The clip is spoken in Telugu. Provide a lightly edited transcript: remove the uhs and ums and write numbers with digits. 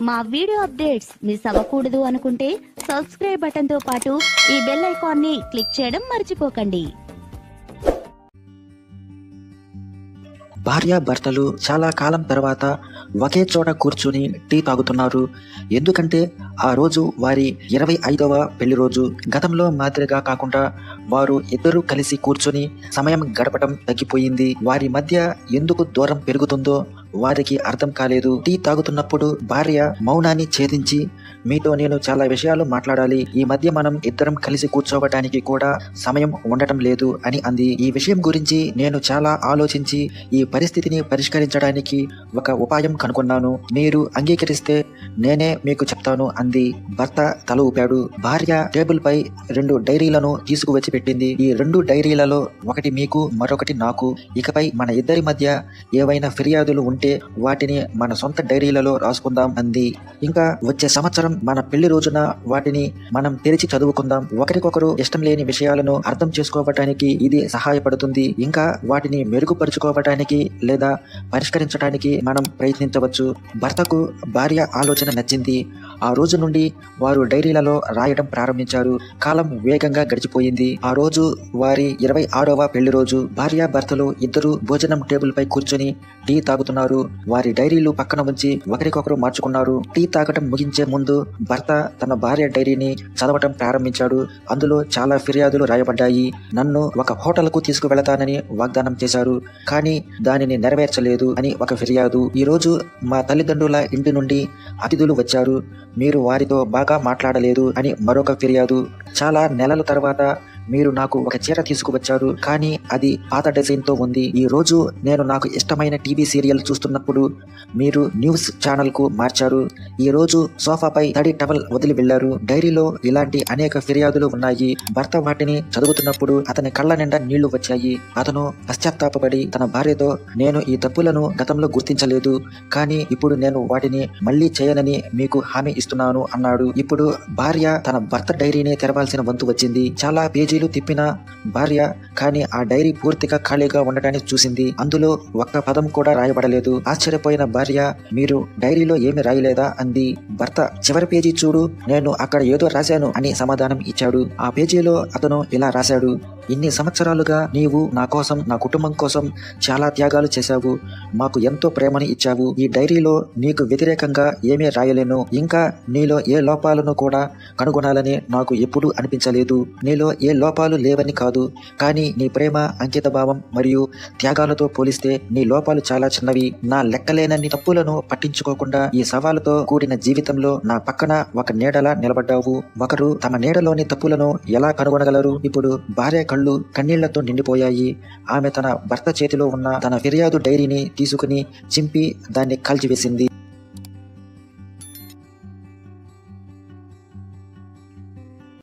మా వీడియో అప్డేట్స్ మిస్ అవ్వకూడదు అనుకుంటే సబ్స్క్రైబ్ బటన్ తో పాటు ఈ బెల్ ఐకాన్ ని క్లిక్ చేయడం మర్చిపోకండి. భార్యాభర్తలు చాలా కాలం తర్వాత ఒకే చోట కూర్చుని టీ తాగుతున్నారు. ఎందుకంటే ఆ రోజు వారి 25వ పెళ్లి రోజు. గతంలో మాదిరిగా కాకుండా వారు ఇద్దరు కలిసి కూర్చుని సమయం గడపడం తగ్గిపోయింది. వారి మధ్య ఎందుకు దూరం పెరుగుతుందో వారికి అర్థం కాలేదు. టీ తాగుతున్నప్పుడు భార్య మౌనాన్ని ఛేదించి, మీతో నేను చాలా విషయాలు మాట్లాడాలి, ఈ మధ్య మనం ఇద్దరం కలిసి కూర్చోవటానికి కూడా సమయం ఉండటం లేదు అని అంది. ఈ విషయం గురించి నేను చాలా ఆలోచించి ఈ పరిస్థితిని పరిష్కరించడానికి ఒక ఉపాయం కనుగొన్నాను. మీరు అంగీకరిస్తే నేనే మీకు చెప్తాను అంది. భర్త తల ఊపాడు. భార్య టేబుల్ పై 2 డైరీలను తీసుకువచ్చి పెట్టింది. ఈ 2 డైరీలలో ఒకటి మీకు, మరొకటి నాకు. ఇకపై మన ఇద్దరి మధ్య ఏవైనా ఫిర్యాదులు ఉంటే వాటిని మన సొంత డైరీలలో రాసుకుందాం అంది. ఇంకా వచ్చే సంవత్సరం మన పెళ్లి రోజున వాటిని మనం తెరిచి చదువుకుందాం. ఒకరికొకరు ఇష్టం లేని విషయాలను అర్థం చేసుకోవటానికి ఇది సహాయపడుతుంది. ఇంకా వాటిని మెరుగుపరుచుకోవటానికి లేదా పరిష్కరించడానికి మనం ప్రయత్నించవచ్చు. భర్తకు భార్య ఆలోచన నచ్చింది. ఆ రోజు నుండి వారు డైరీలలో రాయడం ప్రారంభించారు. కాలం వేగంగా గడిచిపోయింది. ఆ రోజు వారి 26వ పెళ్లి రోజు. భార్యాభర్తలు ఇద్దరు భోజనం టేబుల్ పై కూర్చొని టీ తాగుతున్నారు. వారి డైరీలు పక్కన ఉంచి ఒకరికొకరు మార్చుకున్నారు. టీ తాగటం ముగించే ముందు భర్త తన భార్య డైరీని చదవటం ప్రారంభించాడు. అందులో చాలా ఫిర్యాదులు రాయబడ్డాయి. నన్ను ఒక హోటల్కు తీసుకువెళతానని వాగ్దానం చేశారు, కానీ దానిని నెరవేర్చలేదు అని ఒక ఫిర్యాదు. ఈ రోజు మా తల్లిదండ్రుల ఇంటి నుండి అతిథులు వచ్చారు, మీరు వారితో బాగా మాట్లాడలేదు అని మరొక ఫిర్యాదు. చాలా నెలల తర్వాత మీరు నాకు ఒక చీర తీసుకువచ్చారు, కానీ అది పాత డిజైన్ తో ఉంది. ఈ రోజు నేను నాకు ఇష్టమైన టీవీ సీరియల్ చూస్తున్నప్పుడు మీరు న్యూస్ ఛానల్ కు మార్చారు. ఈ రోజు సోఫాపై తడి టవల్ వదిలి వెళ్లారు. డైరీలో ఇలాంటి అనేక ఫిర్యాదులు ఉన్నాయి. భర్త వాటిని చదువుతున్నప్పుడు అతని కళ్ళ నిండా నీళ్లు వచ్చాయి. అతను పశ్చాత్తాపపడి తన భార్యతో, నేను ఈ తప్పులను గతంలో గుర్తించలేదు, కానీ ఇప్పుడు నేను వాటిని మళ్లీ చేయనని మీకు హామీ ఇస్తున్నాను అన్నాడు. ఇప్పుడు భార్య తన భర్త డైరీని తెరవాల్సిన వంతు వచ్చింది. చాలా పేజీలు తిప్పిన భార్య కానీ ఆ డైరీ పూర్తిగా ఖాళీగా ఉండటాన్ని చూసింది. అందులో ఒక్క పదం కూడా రాయబడలేదు. ఆశ్చర్యపోయిన భార్య, మీరు డైరీలో ఏమి రాయలేదా అంది. భర్త, చివరి పేజీ చూడు, నేను అక్కడ ఏదో రాశాను అని సమాధానం ఇచ్చాడు. ఆ పేజీలో అతను ఇలా రాశాడు, ఇన్ని సంవత్సరాలుగా నీవు నా కోసం, నా కుటుంబం కోసం చాలా త్యాగాలు చేశావు. మాకు ఎంతో ప్రేమని ఇచ్చావు. ఈ డైరీలో నీకు వ్యతిరేకంగా ఏమీ రాయలేను. ఇంకా నీలో ఏ లోపాలను కూడా కనుగొనాలని నాకు ఎప్పుడూ అనిపించలేదు. నీలో ఏ లోపాలు లేవని కాదు, కానీ నీ ప్రేమ, అంకిత భావం మరియు త్యాగాలతో పోలిస్తే నీ లోపాలు చాలా చిన్నవి. నా లెక్కలేనన్ని తప్పులను పట్టించుకోకుండా ఈ సవాలుతో కూడిన జీవితంలో నా పక్కన ఒక నీడలా నిలబడ్డావు. ఒకరు తమ నీడలోని తప్పులను ఎలా కనుగొనగలరు? ఇప్పుడు భార్య కళ్ళు కన్నీళ్లతో నిండిపోయాయి. ఆమె తన భర్త చేతిలో ఉన్న తన ఫిర్యాదు డైరీని తీసుకుని చింపి దాన్ని కాల్చివేసింది.